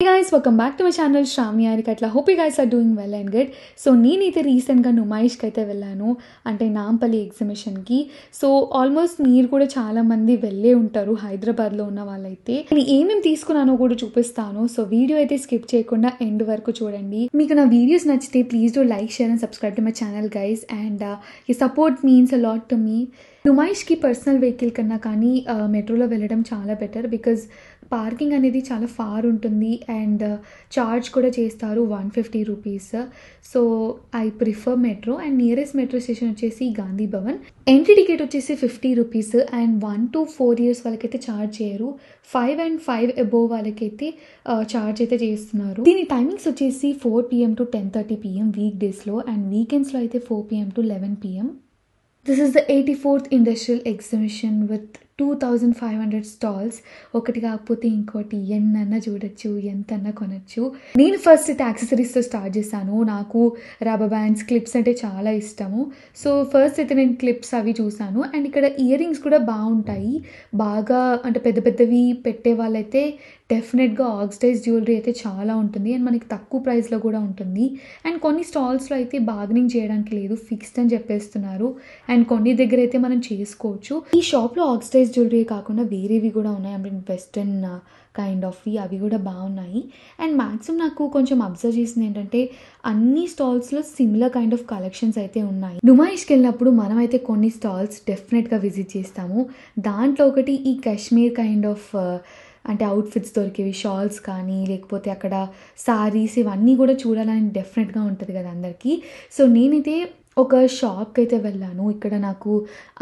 Hey guys, welcome back to my channel Shravani Arikatla. Hope you guys are doing well and good. So నేనైతే రీసెంట్గా నుమాయిష్కి అయితే వెళ్ళాను, అంటే Nampally ఎగ్జిబిషన్కి. So almost మీరు కూడా చాలామంది వెళ్ళే ఉంటారు హైదరాబాద్లో ఉన్న వాళ్ళైతే. నేను ఏమేమి తీసుకున్నానో కూడా చూపిస్తాను. సో వీడియో అయితే స్కిప్ చేయకుండా ఎండ్ వరకు చూడండి. మీకు నా వీడియోస్ నచ్చితే please do like, share and subscribe to my channel guys. And ఈ support means a lot to me. నుమాయిష్కి పర్సనల్ వెహికల్ కన్నా కానీ మెట్రోలో వెళ్ళడం చాలా బెటర్, బికాజ్ పార్కింగ్ అనేది చాలా ఫార్ ఉంటుంది అండ్ చార్జ్ కూడా చేస్తారు 150 rupees. So I prefer metro. And nearest metro station వచ్చేసి గాంధీ భవన్. ఎంట్రీ టికెట్ వచ్చేసి 50 రూపీస్. అండ్ 1 to 4 years వాళ్ళకైతే ఛార్జ్ చేయరు. 5 and 5 above వాళ్ళకైతే ఛార్జ్ అయితే చేస్తున్నారు. దీని టైమింగ్స్ వచ్చేసి 4 PM to 10:30 PM వీక్ డేస్లో, అండ్ వీకెండ్స్లో అయితే 4 PM to 11 PM. This is the 84th Industrial Exhibition with 2500 stalls. ఒకటి కాకపోతే ఇంకోటి ఎన్నన్నా చూడొచ్చు, ఎంతన్నా కొనొచ్చు. నేను ఫస్ట్ అయితే యాక్సెసరీస్తో స్టార్ట్ చేశాను. నాకు రబ్బర్ బ్యాండ్స్, క్లిప్స్ అంటే చాలా ఇష్టము. సో ఫస్ట్ అయితే నేను క్లిప్స్ అవి చూసాను. అండ్ ఇక్కడ ఇయర్ రింగ్స్ కూడా బాగుంటాయి. బాగా అంటే పెద్ద పెద్దవి పెట్టే వాళ్ళైతే డెఫినెట్గా ఆక్సిడైజ్ జ్యువెలరీ అయితే చాలా ఉంటుంది అండ్ మనకి తక్కువ ప్రైస్లో కూడా ఉంటుంది. అండ్ కొన్ని స్టాల్స్లో అయితే బార్గెనింగ్ చేయడానికి లేదు, ఫిక్స్డ్ అని చెప్పేస్తున్నారు. అండ్ కొన్ని దగ్గర అయితే మనం చేసుకోవచ్చు. ఈ షాప్లో ఆక్సిడైజ్ జ్యువెలరీ కాకుండా వేరేవి కూడా ఉన్నాయి, ఐ మీన్ వెస్టర్న్ కైండ్ ఆఫ్వి, అవి కూడా బాగున్నాయి. అండ్ మ్యాక్సిమం నాకు కొంచెం అబ్జర్వ్ చేసింది ఏంటంటే అన్ని స్టాల్స్లో సిమిలర్ కైండ్ ఆఫ్ కలెక్షన్స్ అయితే ఉన్నాయి. నుమాయిష్కి వెళ్ళినప్పుడు మనం అయితే కొన్ని స్టాల్స్ డెఫినెట్గా విజిట్ చేస్తాము. దాంట్లో ఒకటి ఈ కాశ్మీర్ కైండ్ ఆఫ్ అంటే అవుట్ఫిట్స్ దొరికేవి, షాల్స్ కానీ లేకపోతే అక్కడ సారీస్, ఇవన్నీ కూడా చూడాలని డెఫినెట్గా ఉంటుంది కదా అందరికీ. సో నేనైతే ఒక షాప్కి అయితే వెళ్ళాను. ఇక్కడ నాకు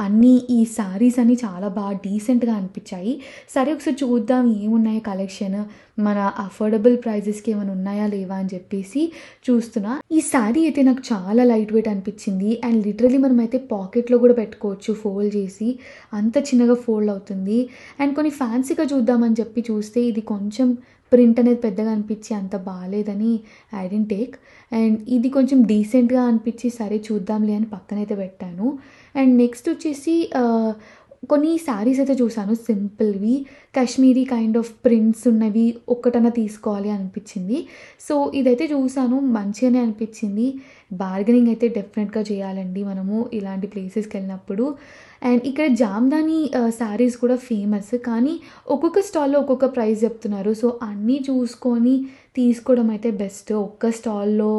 అన్నీ ఈ సారీస్ అన్నీ చాలా బాగా డీసెంట్గా అనిపించాయి. సరే ఒకసారి చూద్దాం ఏమున్నాయో కలెక్షన్, మన అఫోర్డబుల్ ప్రైజెస్కి ఏమైనా ఉన్నాయా లేవా అని చెప్పేసి చూస్తున్నా. ఈ శారీ అయితే నాకు చాలా లైట్ వెయిట్ అనిపించింది. అండ్ లిటరలీ మనం అయితే పాకెట్లో కూడా పెట్టుకోవచ్చు, ఫోల్డ్ చేసి అంత చిన్నగా ఫోల్డ్ అవుతుంది. అండ్ కొన్ని ఫ్యాన్సీగా చూద్దామని చెప్పి చూస్తే ఇది కొంచెం ప్రింట్ అనేది పెద్దగా అనిపించి అంత బాగాలేదని ఐ డెంట్ టేక్. అండ్ ఇది కొంచెం డీసెంట్గా అనిపించి సరే చూద్దాంలే అని పక్కనైతే పెట్టాను. అండ్ నెక్స్ట్ వచ్చేసి కొన్ని శారీస్ అయితే చూసాను, సింపుల్వి కాశ్మీరీ కైండ్ ఆఫ్ ప్రింట్స్ ఉన్నవి ఒక్కటన్నా తీసుకోవాలి అనిపించింది. సో ఇదైతే చూసాను, మంచిగానే అనిపించింది. బార్గెనింగ్ అయితే డెఫినెట్గా చేయాలండి మనము ఇలాంటి ప్లేసెస్కి వెళ్ళినప్పుడు. అండ్ ఇక్కడ జామ్దాని శారీస్ కూడా ఫేమస్, కానీ ఒక్కొక్క స్టాల్లో ఒక్కొక్క ప్రైస్ చెప్తున్నారు. సో అన్నీ చూసుకొని తీసుకోవడం అయితే బెస్ట్, ఒక్క స్టాల్లో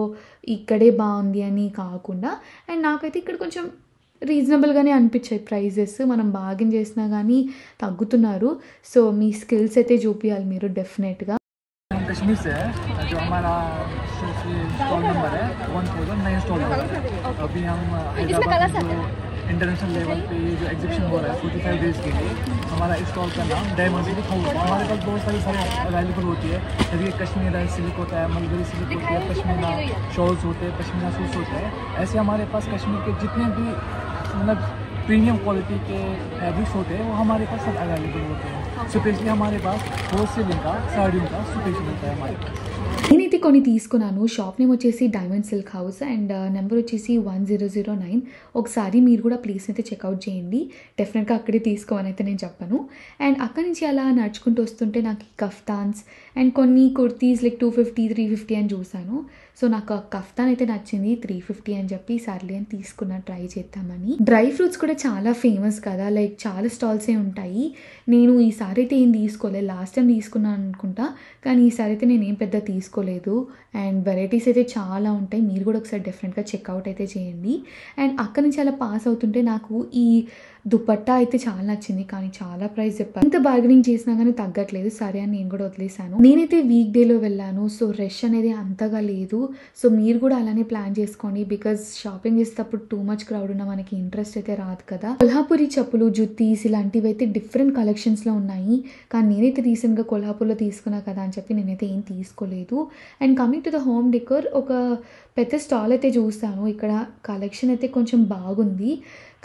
ఇక్కడే బాగుంది అని కాకుండా. అండ్ నాకైతే ఇక్కడ కొంచెం రీజనబుల్గానే అనిపించాయి ప్రైజెస్. మనం బార్గెన్ చేసినా కానీ తగ్గుతున్నారు. సో మీ స్కిల్స్ అయితే చూపించాలి మీరు డెఫినెట్గా. कश्मीर से है, जो हमारा स्टॉल नंबर है 1009 स्टॉल नंबर है. अभी हम हैदराबाद में जो इंटरनेशनल लेवल पे ये जो एग्जीबिशन हो रहा है 45 डेज़ के लिए, हमारा इस स्टॉल का नाम डायमंड लिखा हुआ है. हमारे पास बहुत सारी सारी अवेलेबल होती है. जैसे कश्मीरा सिल्क होता है, मलबरी सिल्क होती है, पश्मीना शॉल्स होते हैं, पश्मीना सूट्स होते हैं. ऐसे हमारे पास कश्मीर के जितने भी मतलब प्रीमियम क्वालिटी के फैब्रिक्स होते हैं वो हमारे पास सब अवेलेबल होते हैं. स्पेशली हमारे पास होलसेलिंग का साड़ियों का स्पेशल होता है हमारे पास. నేనైతే కొన్ని తీసుకున్నాను. షాప్ నేమ్ వచ్చేసి diamond silk house and number వచ్చేసి 1009. ఒకసారి మీరు కూడా ప్లేస్ అయితే చెక్అవుట్ చేయండి, డెఫినెట్గా అక్కడే తీసుకోమని అయితే నేను చెప్పను. అండ్ అక్కడి నుంచి అలా నడుచుకుంటూ వస్తుంటే నాకు ఈ కఫ్తాన్స్ అండ్ కొన్ని కుర్తీస్ లైక్ 250, 350 అని చూసాను. సో నాకు ఆ కఫ్తాన్ అయితే నచ్చింది, 350 అని చెప్పి సర్లే అని తీసుకున్నా, ట్రై చేద్దామని. డ్రై ఫ్రూట్స్ కూడా చాలా ఫేమస్ కదా, లైక్ చాలా స్టాల్సే ఉంటాయి. నేను ఈసారి అయితే ఏం తీసుకోలేదు, లాస్ట్ టైం తీసుకున్నాను అనుకుంటా, కానీ ఈసారి అయితే నేను ఏం పెద్ద తీసుకోలేదు. అండ్ వెరైటీస్ అయితే చాలా ఉంటాయి, మీరు కూడా ఒకసారి డెఫినెట్గా చెక్అవుట్ అయితే చేయండి. అండ్ అక్కడి నుంచి అలా పాస్ అవుతుంటే నాకు ఈ దుపట్టా అయితే చాలా నచ్చింది, కానీ చాలా ప్రైస్ చెప్పాను. ఎంత బార్గెనింగ్ చేసినా కానీ తగ్గట్లేదు, సరే అని నేను కూడా వదిలేసాను. నేనైతే వీక్ డేలో వెళ్ళాను, సో రష్ అనేది అంతగా లేదు. సో మీరు కూడా అలానే ప్లాన్ చేసుకోండి, బికాజ్ షాపింగ్ చేసేటప్పుడు టూ మచ్ క్రౌడ్ ఉన్న మనకి ఇంట్రెస్ట్ అయితే రాదు కదా. కొల్హాపూరి చెప్పులు, జుత్తీస్ ఇలాంటివి అయితే డిఫరెంట్ కలెక్షన్స్లో ఉన్నాయి, కానీ నేనైతే రీసెంట్గా కొల్హాపూర్లో తీసుకున్నా కదా అని చెప్పి నేనైతే ఏం తీసుకోలేదు. And coming to the home decor, ఒక పెద్ద స్టాల్ అయితే చూస్తాను. ఇక్కడ కలెక్షన్ అయితే కొంచెం బాగుంది,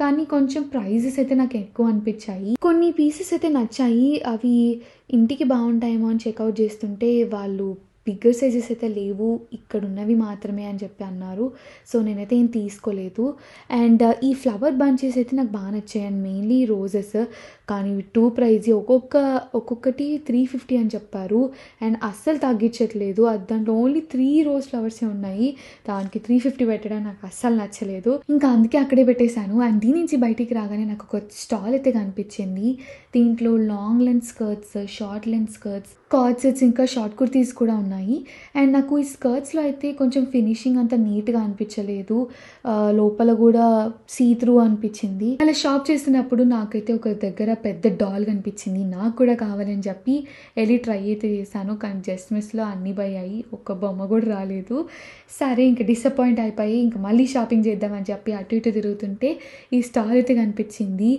కానీ కొంచెం ప్రైజెస్ అయితే నాకు ఎక్కువ అనిపించాయి. కొన్ని పీసెస్ అయితే నచ్చాయి, అవి ఇంటికి బాగుంటాయేమో అని చెక్అవుట్ చేస్తుంటే వాళ్ళు బిగ్గర్ సైజెస్ అయితే లేవు, ఇక్కడ ఉన్నవి మాత్రమే అని చెప్పి అన్నారు. సో నేనైతే ఏం తీసుకోలేదు. అండ్ ఈ ఫ్లవర్ బంచెస్ అయితే నాకు బాగా నచ్చాయి, అండ్ మెయిన్లీ రోజెస్. కానీ టూ ప్రైజ్ ఒక్కొక్కటి 350 అని చెప్పారు. అండ్ అస్సలు తగ్గించట్లేదు. అది దాంట్లో ఓన్లీ 3 రోజ్ ఫ్లవర్సే ఉన్నాయి. దానికి 350 పెట్టడం నాకు అస్సలు నచ్చలేదు. ఇంకా అందుకే అక్కడే పెట్టేశాను. అండ్ దీని నుంచి బయటికి రాగానే నాకు ఒక స్టాల్ అయితే కనిపించింది. దీంట్లో long length skirts, short length skirts, card sets, ఇంకా షార్ట్ కుర్తీస్ కూడా ఉన్నాయి. అండ్ నాకు ఈ స్కర్ట్స్లో అయితే కొంచెం ఫినిషింగ్ అంత నీట్గా అనిపించలేదు. లోపల కూడా సీ త్రూ అనిపించింది. అలా షాప్ చేస్తున్నప్పుడు నాకైతే ఒక దగ్గర పెద్ద డాల్ కనిపించింది. నాకు కూడా కావాలని చెప్పి వెళ్ళి ట్రై అయితే చేశాను. కానీ జస్ట్ మిస్లో అన్నీ పోయాయి. ఒక్క బొమ్మ కూడా రాలేదు. సరే ఇంకా డిసప్పాయింట్ అయిపోయి ఇంకా మళ్ళీ షాపింగ్ చేద్దామని చెప్పి అటు ఇటు తిరుగుతుంటే ఈ స్టాల్ అయితే కనిపించింది.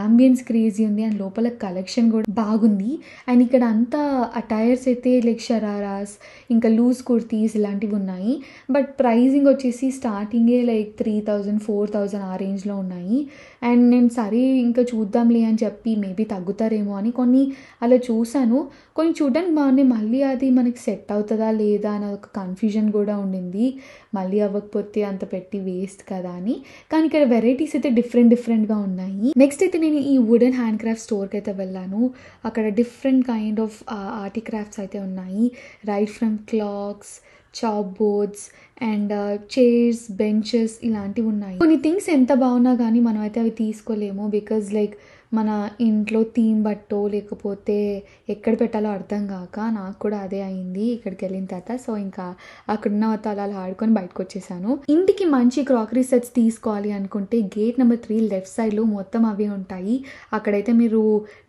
అంబియన్స్ క్రేజీ ఉంది అండ్ లోపల కలెక్షన్ కూడా బాగుంది. అండ్ ఇక్కడ అంతా అటైర్స్ అయితే లైక్ షరారాస్, ఇంకా లూజ్ కుర్తీస్ ఇలాంటివి ఉన్నాయి. బట్ ప్రైజింగ్ వచ్చేసి స్టార్టింగే లైక్ 3000, 4000 ఆ రేంజ్లో ఉన్నాయి. అండ్ నేను సరే ఇంకా చూద్దాంలే అని చెప్పి మేబీ తగ్గుతారేమో అని కొన్ని అలా చూశాను. కొన్ని చూడడానికి బాగున్నాయి. మళ్ళీ అది మనకి సెట్ అవుతుందా లేదా అని ఒక కన్ఫ్యూజన్ కూడా ఉండింది. మళ్ళీ అవ్వకపోతే అంత పెట్టి వేస్ట్ కదా అని. కానీ ఇక్కడ వెరైటీస్ అయితే డిఫరెంట్గా ఉన్నాయి. నెక్స్ట్ అయితే నేను ఈ వుడెన్ హ్యాండ్ క్రాఫ్ట్ స్టోర్కి అయితే వెళ్ళాను. అక్కడ different kind of art crafts అయితే ఉన్నాయి. Right from clocks, chop boards and chairs, benches ఇలాంటివి ఉన్నాయి. కొన్ని థింగ్స్ ఎంత బాగున్నా కానీ మనం అయితే అవి తీసుకోలేము. బికాజ్ లైక్ మన ఇంట్లో థీమ్ బట్టో లేకపోతే ఎక్కడ పెట్టాలో అర్థం కాక నాకు కూడా అదే అయింది ఇక్కడికి వెళ్ళిన తర్వాత. సో ఇంకా అక్కడున్న అలా ఆడుకొని బయటకు వచ్చేసాను. ఇంటికి మంచి క్రాకరీ సెట్స్ తీసుకోవాలి అనుకుంటే గేట్ నెంబర్ 3 లెఫ్ట్ సైడ్లో మొత్తం అవే ఉంటాయి. అక్కడైతే మీరు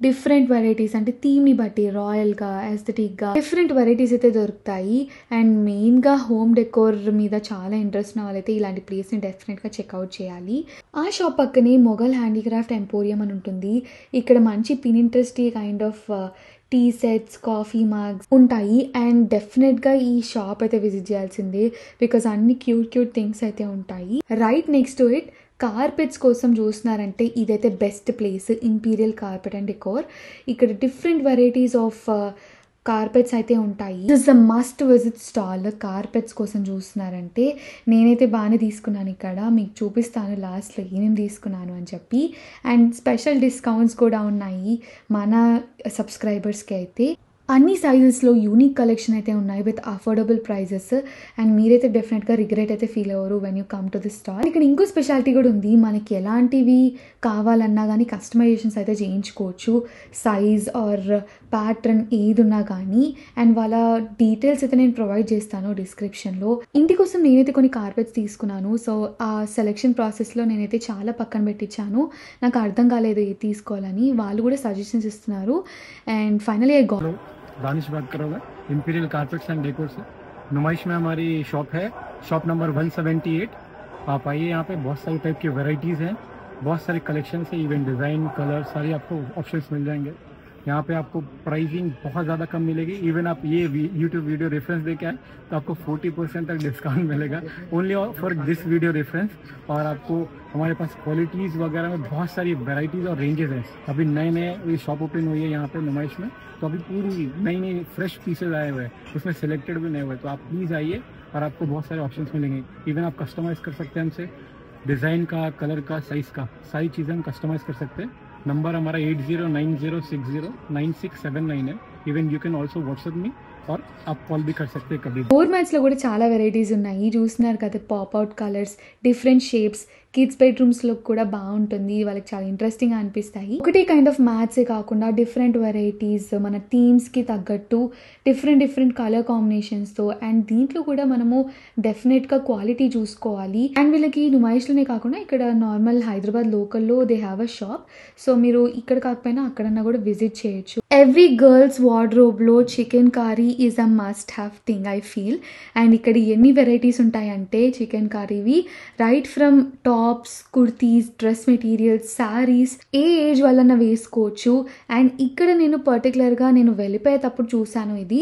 డిఫరెంట్ వెరైటీస్ అంటే థీమ్ని బట్టి రాయల్గా, ఎస్థెటిక్గా డిఫరెంట్ వెరైటీస్ అయితే దొరుకుతాయి. అండ్ మెయిన్గా హోమ్ డెకోర్ మీద చాలా ఇంట్రెస్ట్ ఉన్న వాళ్ళైతే ఇలాంటి ప్లేస్ని డెఫినెట్గా చెక్అవుట్ చేయాలి. ఆ షాప్ పక్కనే మొఘల్ హ్యాండీక్రాఫ్ట్ ఎంపోరియం అని ఉంటుంది. ఇక్కడ మంచి Pinteresty kind of tea sets, coffee mugs ఉంటాయి. అండ్ డెఫినెట్గా ఈ షాప్ అయితే విజిట్ చేయాల్సిందే. బికాజ్ అన్ని క్యూట్ థింగ్స్ అయితే ఉంటాయి. Right next to it carpets కోసం చూస్తున్నారంటే ఇదైతే best place. Imperial carpet and decor. ఇక్కడ డిఫరెంట్ వెరైటీస్ ఆఫ్ కార్పెట్స్ అయితే ఉంటాయి. This the must visit stall. Carpets కోసం చూస్తున్నారంటే నేనైతే బాగానే తీసుకున్నాను. ఇక్కడ మీకు చూపిస్తాను లాస్ట్లో ఏమేమి తీసుకున్నాను అని చెప్పి. అండ్ స్పెషల్ డిస్కౌంట్స్ కూడా ఉన్నాయి మన సబ్స్క్రైబర్స్కి అయితే. అన్ని సైజెస్లో యూనిక్ కలెక్షన్ అయితే ఉన్నాయి విత్ అఫోర్డబుల్ ప్రైజెస్. అండ్ మీరైతే డెఫినెట్గా రిగ్రెట్ అయితే ఫీల్ అవ్వరు when you come to the stall. ఇక్కడ ఇంకో స్పెషాలిటీ కూడా ఉంది. మనకి ఎలాంటివి కావాలన్నా కానీ కస్టమైజేషన్స్ అయితే చేయించుకోవచ్చు. సైజ్ ఆర్ ప్యాటర్న్ ఏది ఉన్నా కానీ. అండ్ వాళ్ళ డీటెయిల్స్ అయితే నేను ప్రొవైడ్ చేస్తాను డిస్క్రిప్షన్లో. ఇంటి కోసం నేనైతే కొన్ని కార్పెట్స్ తీసుకున్నాను. సో ఆ సెలెక్షన్ ప్రాసెస్లో నేనైతే చాలా పక్కన పెట్టించాను. నాకు అర్థం కాలేదు ఏది తీసుకోవాలని. వాళ్ళు కూడా సజెషన్స్ ఇస్తున్నారు. And finally I got. Danish बात कर रहा हूँ इंपीरियल कारपेट्स एंड डेकोर से। नुमाइश में हमारी शॉप है, शॉप नंबर 178। आप आइए, यहाँ पे बहुत सारी टाइप की वैरायटीज़ हैं, बहुत सारे कलेक्शंस है, इवन डिज़ाइन, कलर सारे आपको ऑप्शंस मिल जाएंगे। यहाँ पे आपको प्राइसिंग बहुत ज़्यादा कम मिलेगी। इवन आप ये यूट्यूब वीडियो रेफरेंस देके आए तो आपको 40% तक डिस्काउंट मिलेगा only for this video reference. और आपको हमारे पास क्वालिटीज़ वगैरह में बहुत सारी वैराइटीज़ और रेंजेस हैं। अभी नए शॉप ओपन हुई है यहाँ पे नुमाइश में, तो अभी पूरी नई फ्रेश पीसेज आए हुए हैं, उसमें सिलेक्टेड भी नए हुए। तो आप प्लीज़ आइए और आपको बहुत सारे ऑप्शंस मिलेंगे। इवन आप कस्टमाइज़ कर सकते हैं हमसे, डिज़ाइन का, कलर का, साइज़ का, सारी चीज़ें हम कस्टमाइज़ कर सकते हैं। नंबर हमारा 8090609679 है। Even you can also WhatsApp me और आप कॉल भी कर सकते हैं कभी। డోర్ మ్యాట్స్లో కూడా చాలా వెరైటీస్ ఉన్నాయి. చూస్తున్నారు కదా, పాప్అవుట్ కలర్స్, డిఫరెంట్ షేప్స్. కిడ్స్ బెడ్రూమ్స్లో కూడా బాగుంటుంది. వాళ్ళకి చాలా ఇంట్రెస్టింగ్గా అనిపిస్తాయి. ఒకటే కైండ్ ఆఫ్ మ్యాట్సే కాకుండా డిఫరెంట్ వెరైటీస్ మన థీమ్స్కి తగ్గట్టు డిఫరెంట్ కలర్ కాంబినేషన్స్తో. అండ్ దీంట్లో కూడా మనము డెఫినెట్గా క్వాలిటీ చూసుకోవాలి. అండ్ వీళ్ళకి నుమాయిష్లోనే కాకుండా ఇక్కడ నార్మల్ హైదరాబాద్ లోకల్లో they have a shop. So మీరు ఇక్కడ కాకపోయినా అక్కడన్నా కూడా విజిట్ చేయొచ్చు. ఎవ్రీ గర్ల్స్ వార్డ్రోబ్లో chikankari is a must have thing I feel. And ఇక్కడ ఎన్ని వెరైటీస్ ఉంటాయంటే చికెన్ కర్రీవి right from tops, kurtis, dress materials, saris, ఏ ఏజ్ వాళ్ళన్నా వేసుకోవచ్చు. అండ్ ఇక్కడ నేను పర్టికులర్గా వెళ్ళిపోయేటప్పుడు చూశాను. ఇది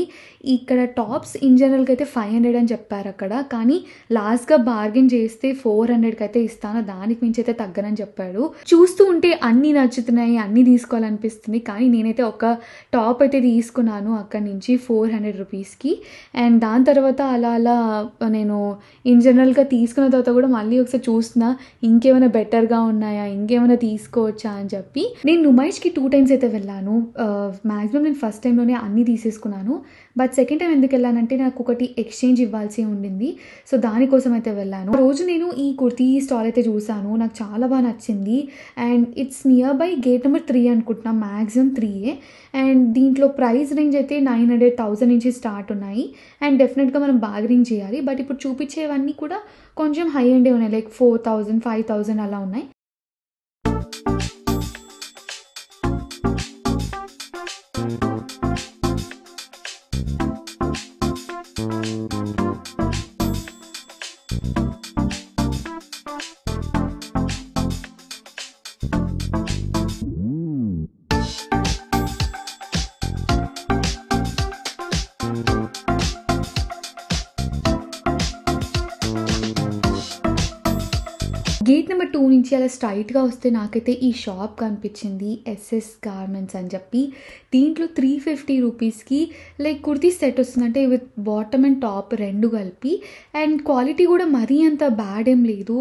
ఇక్కడ టాప్స్ ఇన్ జనరల్గా అయితే 500 అని చెప్పారు అక్కడ. కానీ లాస్ట్గా బార్గెన్ చేస్తే 400కి అయితే ఇస్తాను, దానికి మించి అయితే తగ్గనని చెప్పాడు. చూస్తూ ఉంటే అన్నీ నచ్చుతున్నాయి, అన్నీ తీసుకోవాలనిపిస్తుంది. కానీ నేనైతే ఒక టాప్ అయితే తీసుకున్నాను అక్కడి నుంచి 400 రూపీస్కి. అండ్ దాని తర్వాత అలా నేను ఇన్ జనరల్గా తీసుకున్న తర్వాత కూడా మళ్ళీ ఒకసారి చూస్తున్నా ఇంకేమైనా బెటర్గా ఉన్నాయా, ఇంకేమైనా తీసుకోవచ్చా అని చెప్పి నేను నుమైష్కి 2 times అయితే వెళ్ళాను. మ్యాక్సిమం నేను ఫస్ట్ టైంలోనే అన్నీ తీసేసుకున్నాను. బట్ సెకండ్ టైం ఎందుకు వెళ్ళానంటే నాకు ఒకటి ఎక్స్చేంజ్ ఇవ్వాల్సి ఉండింది. సో దానికోసం అయితే వెళ్ళాను. రోజు నేను ఈ కుర్తీ స్టాల్ అయితే చూసాను, నాకు చాలా బాగా నచ్చింది. And it's near by gate number 3 అనుకుంటున్నా, మ్యాక్సిమం 3. అండ్ దీంట్లో ప్రైస్ రేంజ్ అయితే 900,000 నుంచి స్టార్ట్ ఉన్నాయి. అండ్ డెఫినెట్గా మనం బార్గెనింగ్ చేయాలి. బట్ ఇప్పుడు చూపించేవన్నీ కూడా కొంచెం హై ఎండే ఉన్నాయి, లైక్ 4,000 5,000 అలా ఉన్నాయి. గేట్ నెంబర్ 2 నుంచి అలా స్ట్రైట్గా వస్తే నాకైతే ఈ షాప్ కనిపించింది, ఎస్ఎస్ గార్మెంట్స్ అని చెప్పి. దీంట్లో 350 రూపీస్కి లైక్ కుర్తీ సెట్ వస్తుందంటే విత్ బాటమ్ అండ్ టాప్ 2 కలిపి. అండ్ క్వాలిటీ కూడా మరీ అంత బ్యాడ్ ఏం లేదు.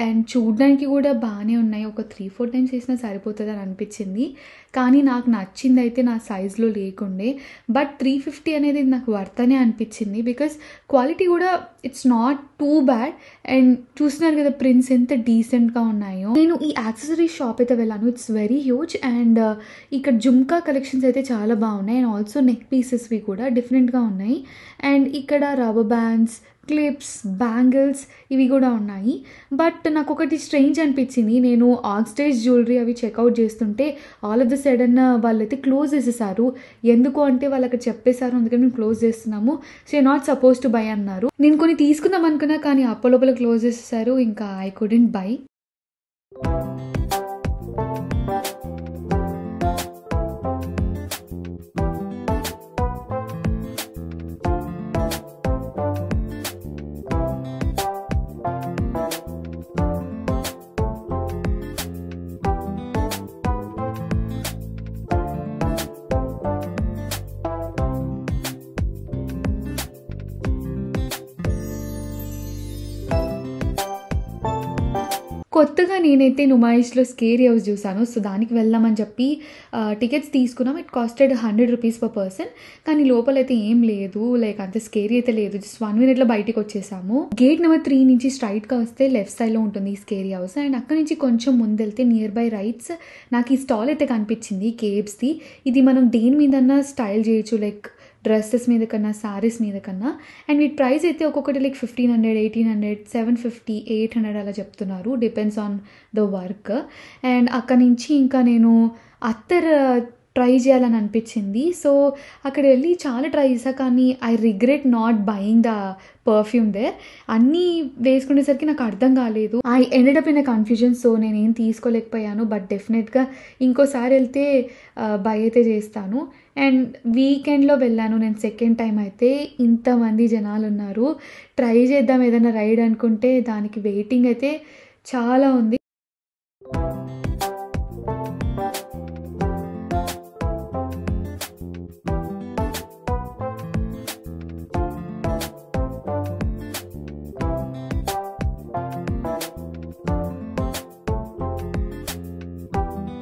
అండ్ చూడడానికి కూడా బాగానే ఉన్నాయి. ఒక 3-4 times వేసినా సరిపోతుంది అని అనిపించింది. కానీ నాకు నచ్చింది అయితే నా సైజులో లేకుండే. బట్ 350 అనేది నాకు వర్త్ అనే అనిపించింది, బికాస్ క్వాలిటీ కూడా it's not too bad. And చూస్తున్నారు కదా ప్రింట్స్ ఎంత డీసెంట్గా ఉన్నాయో. నేను ఈ యాక్సెసరీ షాప్ అయితే వెళ్ళాను, ఇట్స్ వెరీ హ్యూజ్. అండ్ ఇక్కడ జుమ్కా కలెక్షన్స్ అయితే చాలా బాగున్నాయి. అండ్ ఆల్సో నెక్ పీసెస్వి కూడా డిఫరెంట్గా ఉన్నాయి. అండ్ ఇక్కడ రబ్బర్ బ్యాండ్స్, క్లిప్స్, బ్యాంగిల్స్ ఇవి కూడా ఉన్నాయి. బట్ నాకు ఒకటి స్ట్రేంజ్ అనిపించింది. నేను ఆక్స్టేజ్ జ్యువెలరీ అవి చెక్అవుట్ చేస్తుంటే ఆల్ ఆఫ్ ద సడన్ వాళ్ళైతే క్లోజ్ చేసేసారు. ఎందుకు అంటే వాళ్ళు అక్కడ చెప్పేశారు, అందుకని మేము క్లోజ్ చేస్తున్నాము, so not suppose to buy అన్నారు. నేను కొన్ని తీసుకుందాం అనుకున్నా కానీ అప్పలోపల క్లోజ్ చేసేసారు. ఇంకా ఐ కుడెంట్ బై. కొత్తగా నేనైతే నుమాయిష్లో స్కేరీ హౌస్ చూసాను. సో దానికి వెళ్దామని చెప్పి టికెట్స్ తీసుకున్నాం. It costed 100 rupees per person. కానీ లోపలైతే ఏం లేదు, లైక్ అంత స్కేరీ అయితే లేదు. జస్ట్ 1 minute బయటికి వచ్చేసాము. గేట్ నెంబర్ 3 నుంచి స్ట్రైట్గా వస్తే లెఫ్ట్ సైడ్లో ఉంటుంది ఈ స్కేరీ హౌస్. అండ్ అక్కడ నుంచి కొంచెం ముందెళ్తే నియర్ బై రైట్స్ నాకు ఈ స్టాల్ అయితే కనిపించింది, కేబ్స్ది. ఇది మనం దేని మీదన్నా స్టైల్ చేయొచ్చు, లైక్ డ్రెస్సెస్ మీద కన్నా, శారీస్ మీద కన్నా. అండ్ వీటి ప్రైస్ అయితే ఒక్కొక్కటి లైక్ 1500, 1800, 750, 800 అలా చెప్తున్నారు, depends on the work. And అక్కడ నుంచి ఇంకా నేను అత్తర్ ట్రై చేయాలని అనిపించింది. సో అక్కడ వెళ్ళి చాలా ట్రై చేసా, కానీ I regret not buying the perfume there. అన్నీ వేసుకునేసరికి నాకు అర్థం కాలేదు. I ended up in a confusion. So నేనేం తీసుకోలేకపోయాను. బట్ డెఫినెట్గా ఇంకోసారి వెళ్తే బై అయితే చేస్తాను. అండ్ వీకెండ్లో వెళ్ళాను నేను సెకండ్ టైం అయితే. ఇంతమంది జనాలు ఉన్నారు. ట్రై చేద్దాం ఏదైనా రైడ్ అనుకుంటే దానికి వెయిటింగ్ అయితే చాలా ఉంది.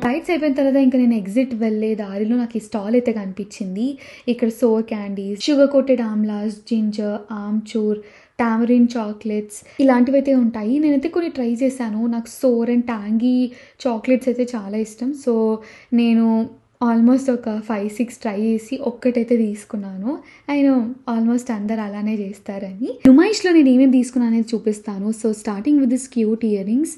రైడ్స్ అయిపోయిన తర్వాత ఇంకా నేను ఎగ్జిట్ వెళ్ళే దారిలో నాకు ఈ స్టాల్ అయితే కనిపించింది. ఇక్కడ sour candies, sugar coated amlas, ginger, amchur, tamarind chocolates ఇలాంటివి అయితే ఉంటాయి. నేనైతే కొన్ని ట్రై చేశాను. నాకు సోర్ అండ్ ట్యాంగీ చాక్లెట్స్ అయితే చాలా ఇష్టం. సో నేను ఆల్మోస్ట్ ఒక 5-6 ట్రై చేసి ఒక్కటైతే తీసుకున్నాను. ఆయన ఆల్మోస్ట్ అందరు అలానే చేస్తారని. నుమాయిష్లో నేను ఏమేమి తీసుకున్నాను అనేది చూపిస్తాను. So starting with this cute ear rings,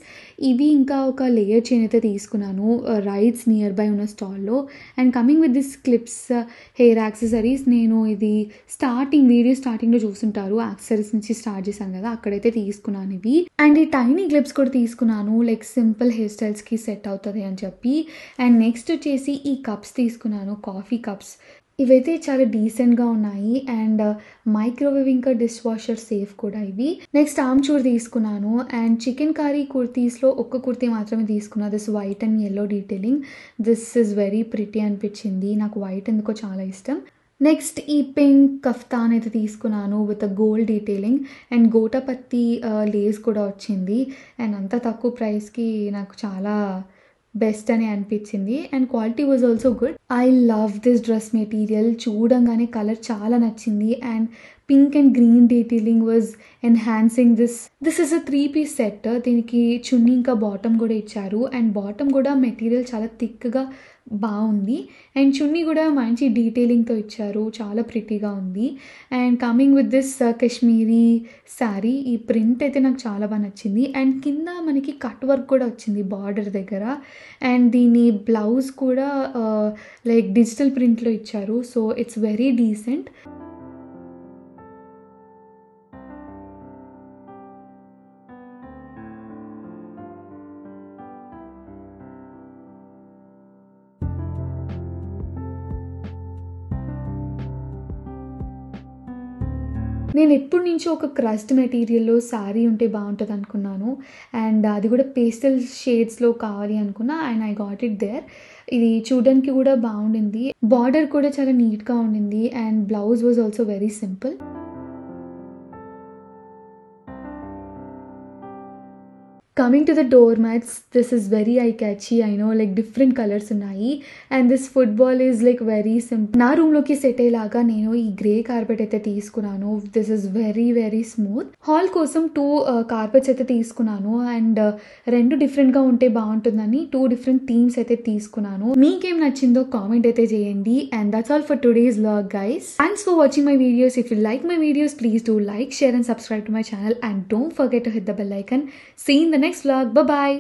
ఇవి ఇంకా ఒక లేయర్ చైన్ అయితే తీసుకున్నాను రైడ్స్ నియర్ బై ఉన్న స్టాల్లో. And coming with this clips, hair accessories. నేను ఇది వీడియో స్టార్టింగ్లో చూస్తుంటారు, యాక్సెసరీస్ నుంచి స్టార్ట్ చేశాను కదా, అక్కడైతే తీసుకున్నాను ఇవి. అండ్ ఈ టైనీ క్లిప్స్ కూడా తీసుకున్నాను, లైక్ సింపుల్ హెయిర్ స్టైల్స్కి సెట్ అవుతుంది అని చెప్పి. అండ్ నెక్స్ట్ వచ్చేసి ఈ కప్స్ తీసుకున్నాను, కాఫీ కప్స్. ఇవైతే చాలా డీసెంట్గా ఉన్నాయి. అండ్ మైక్రోవేవ్ ఇంకా డిష్ వాషర్ సేఫ్ కూడా ఇవి. నెక్స్ట్ ఆమ్చూర్ తీసుకున్నాను. అండ్ చికెన్ కర్రీ కుర్తీస్లో ఒక్క కుర్తీ మాత్రమే తీసుకున్నా, this white and yellow detailing. This is very pretty అనిపించింది నాకు. వైట్ ఎందుకో చాలా ఇష్టం. నెక్స్ట్ ఈ పింక్ కఫ్తాన్ అయితే తీసుకున్నాను with gold detailing and gotapatti lace కూడా వచ్చింది. అండ్ అంత తక్కువ ప్రైస్కి నాకు చాలా బెస్ట్ అని అనిపించింది. And quality was also good. I love this dress material. చూడంగానే కలర్ చాలా నచ్చింది. And pink and green detailing was enhancing this is a 3-piece set. దీనికి చున్నీ ఇంకా బాటమ్ కూడా ఇచ్చారు. అండ్ బాటమ్ కూడా మెటీరియల్ చాలా థిక్గా బాగుంది. అండ్ చున్నీ కూడా మంచి డీటెయిలింగ్తో ఇచ్చారు. చాలా ప్రిటీగా ఉంది. And coming with this Kashmiri sari, ఈ ప్రింట్ అయితే నాకు చాలా బాగా నచ్చింది. అండ్ కింద మనకి కట్ వర్క్ కూడా వచ్చింది బార్డర్ దగ్గర. అండ్ దీని బ్లౌజ్ కూడా లైక్ డిజిటల్ ప్రింట్లో ఇచ్చారు. So it's very decent. నేను ఎప్పటి నుంచో ఒక క్రస్ట్ మెటీరియల్లో శారీ ఉంటే బాగుంటుంది అనుకున్నాను. అండ్ అది కూడా పేస్టల్ షేడ్స్లో కావాలి అనుకున్నా. And I got it there. ఇది చూడడానికి కూడా బాగుండింది. బార్డర్ కూడా చాలా నీట్గా ఉండింది. And blouse was also very simple. Coming to the doormats, this is very eye-catchy. I know, like different colors ఉన్నాయి. And this football is like very simple. నా రూమ్లోకి సెట్ అయ్యేలాగా నేను ఈ గ్రే కార్పెట్ అయితే తీసుకున్నాను. This is very very smooth. Hall కోసం 2 carpets అయితే తీసుకున్నాను. అండ్ 2 డిఫరెంట్గా ఉంటే బాగుంటుందని 2 డిఫరెంట్ థీమ్స్ అయితే తీసుకున్నాను. మీకేం నచ్చిందో కామెంట్ అయితే చేయండి. And that's all for today's vlog guys. Thanks for watching my videos. If you like my videos, please do like, share and subscribe to my channel. And don't forget to hit the bell icon. See you in the next vlog. Bye bye.